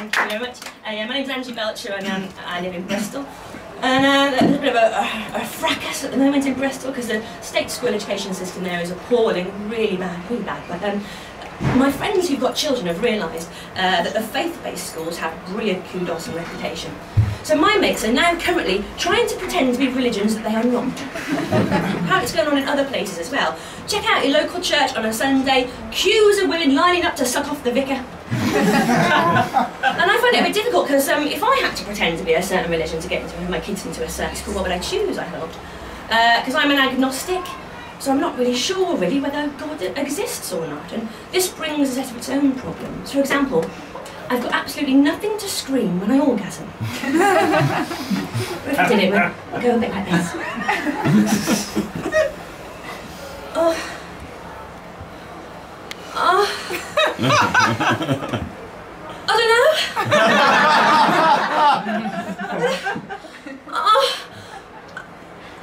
Thank you very much. Yeah, my name's Angie Belcher and I live in Bristol. And there's a bit of a fracas at the moment in Bristol because the state school education system there is appalling, really bad, really bad. But my friends who've got children have realised that the faith-based schools have brilliant kudos and reputation. So my mates are now currently trying to pretend to be religions that they are not. Apparently it's going on in other places as well. Check out your local church on a Sunday, queues of women lining up to suck off the vicar. And I find it a bit difficult because if I had to pretend to be a certain religion to get my kids into a certain school, what would I choose, I thought? Because I'm an agnostic, so I'm not really sure really whether God exists or not. And this brings a set of its own problems. For example, I've got absolutely nothing to scream when I orgasm. If I did it, we'd go a bit like this. Oh. Oh. I don't know. Oh.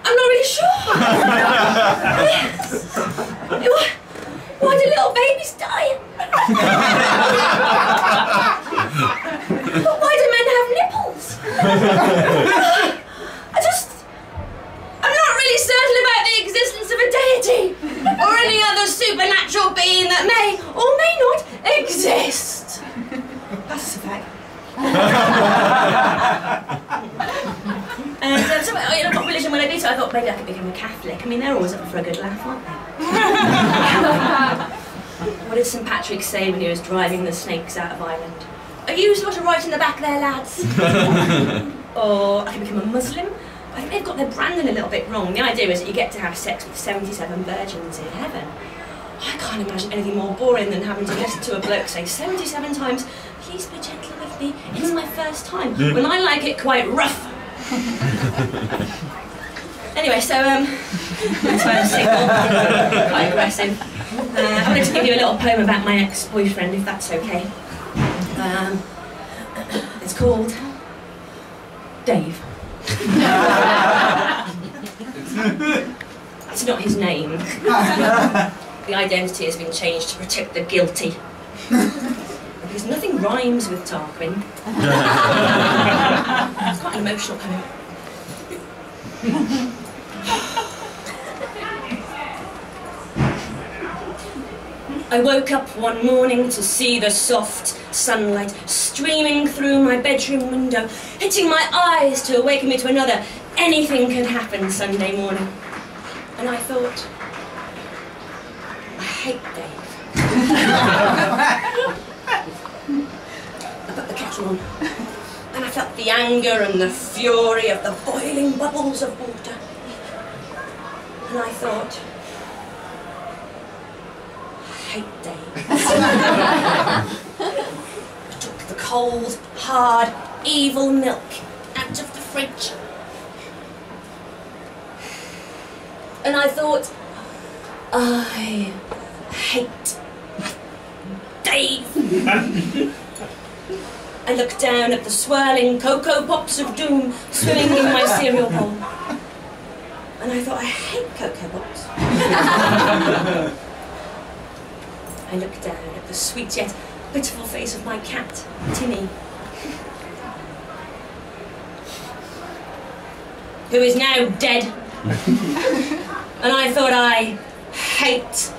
I'm not really sure. Why do little babies die? Why do men have nipples? I'm not really certain about the existence of a deity or any other supernatural being that may or may not exist. That's a fact. And so I've got religion when I do, so I thought maybe I could become a Catholic. I mean, they're always up for a good laugh, aren't they? What did St. Patrick say when he was driving the snakes out of Ireland? Are you sort of right in the back there, lads? Or I could become a Muslim. I think they've got their branding a little bit wrong. The idea is that you get to have sex with 77 virgins in heaven. I can't imagine anything more boring than having to listen to a bloke say 77 times, "Please be gentle with me, it's my first time," when I like it quite rough. Anyway, so that's why I'm single, quite aggressive. I wanted to give you a little poem about my ex-boyfriend, if that's okay. It's called Dave. That's not his name. The identity has been changed to protect the guilty. Because nothing rhymes with Tarquin. It's quite an emotional poem. I woke up one morning to see the soft sunlight streaming through my bedroom window, hitting my eyes to awaken me to another anything can happen Sunday morning. And I thought, I hate Dave. I put the kettle on, and I felt the anger and the fury of the boiling bubbles of water. And I thought, I hate Dave. I took the cold, hard, evil milk out of the fridge. And I thought, I hate Dave. I looked down at the swirling Cocoa Pops of doom swimming in my cereal bowl. And I thought, I hate Cocoa Pops. I looked down at the sweet yet pitiful face of my cat, Timmy, who is now dead. And I thought, I hate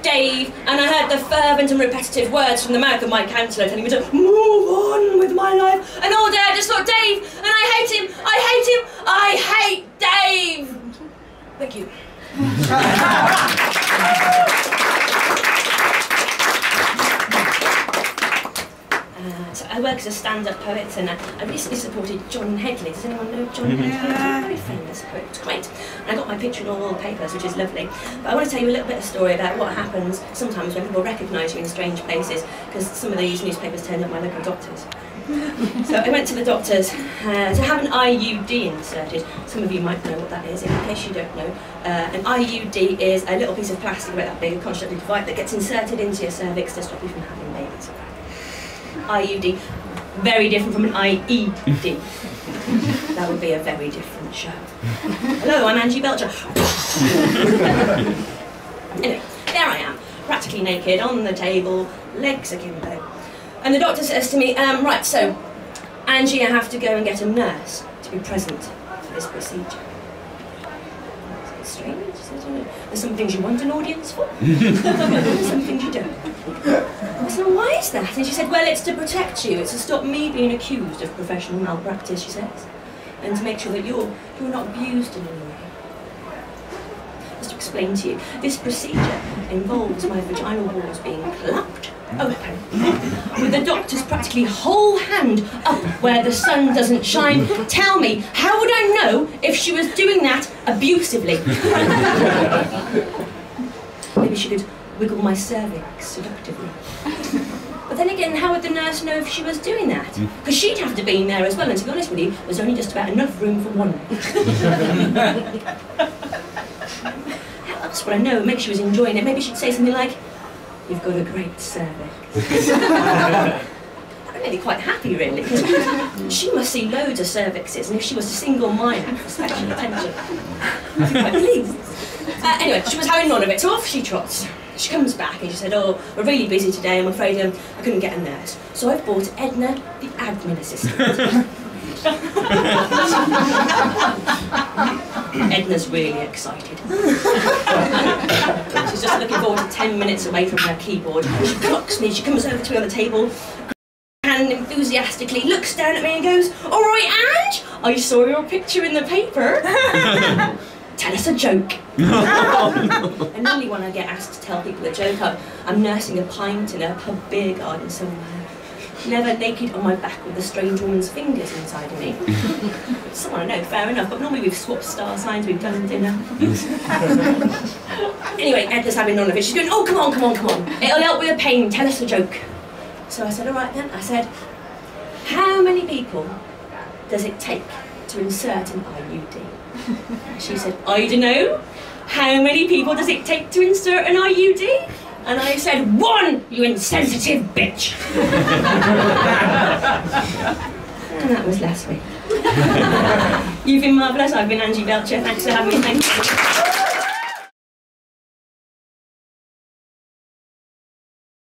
Dave, and I heard the fervent and repetitive words from the mouth of my counsellor telling me to move on with my life. And all day I just thought, Dave, and I hate him, I hate him, I hate Dave. Thank you. So I work as a stand-up poet, and I recently supported John Headley. Does anyone know John Headley? He's a very famous poet. It's great. And I got my picture in all the papers, which is lovely. But I want to tell you a little bit of story about what happens sometimes when people recognise you in strange places, because some of these newspapers turned up my local doctors. So I went to the doctors to have an IUD inserted. Some of you might know what that is. In case you don't know, an IUD is a little piece of plastic about that big, a constructed device that gets inserted into your cervix to stop you from having babies. IUD, very different from an IED. That would be a very different show. Hello, I'm Angie Belcher. Anyway, there I am, practically naked, on the table, legs akimbo. And the doctor says to me, right, so, Angie, I have to go and get a nurse to be present for this procedure. It's strange. There's some things you want an audience for, and some things you don't. I said, well, why is that? And she said, well, it's to protect you. It's to stop me being accused of professional malpractice, she says, and to make sure that you're not abused in any way. Just to explain to you, this procedure involves my vaginal walls being clamped open, with the doctor's practically whole hand up where the sun doesn't shine. Tell me, how would I know if she was doing that abusively? Maybe she could wiggle my cervix seductively. But then again, how would the nurse know if she was doing that? Because she'd have to be in there as well, and to be honest with you, there's only just about enough room for one. How else would I know? Maybe she was enjoying it. Maybe she'd say something like, "You've got a great cervix." I'm really quite happy, really. She must see loads of cervixes, and if she was to single mine out for special attention, I'd be quite pleased. Anyway, she was having none of it, so off she trots. She comes back and she said, "Oh, we're really busy today, I'm afraid I couldn't get a nurse. So I've brought Edna, the admin assistant." Edna's really excited. She's just looking forward to 10 minutes away from her keyboard. She clocks me, she comes over to me on the table, and enthusiastically looks down at me and goes, "All right, Ange, I saw your picture in the paper. Tell us a joke." And normally when I get asked to tell people a joke, I'm nursing a pint in a pub beer garden somewhere. Never naked on my back with a strange woman's fingers inside of me. Someone I know, fair enough, but normally we've swapped star signs, we've done dinner. Anyway, Edna's having none of it. She's going, "Oh, come on, come on, come on. It'll help with the pain, tell us a joke." So I said, "All right then." I said, "How many people does it take to insert an IUD?" She said, "I don't know. How many people does it take to insert an IUD?" And I said, "One, you insensitive bitch." And that was last week. You've been marvellous. I've been Angie Belcher. Thanks for having me. Thank you.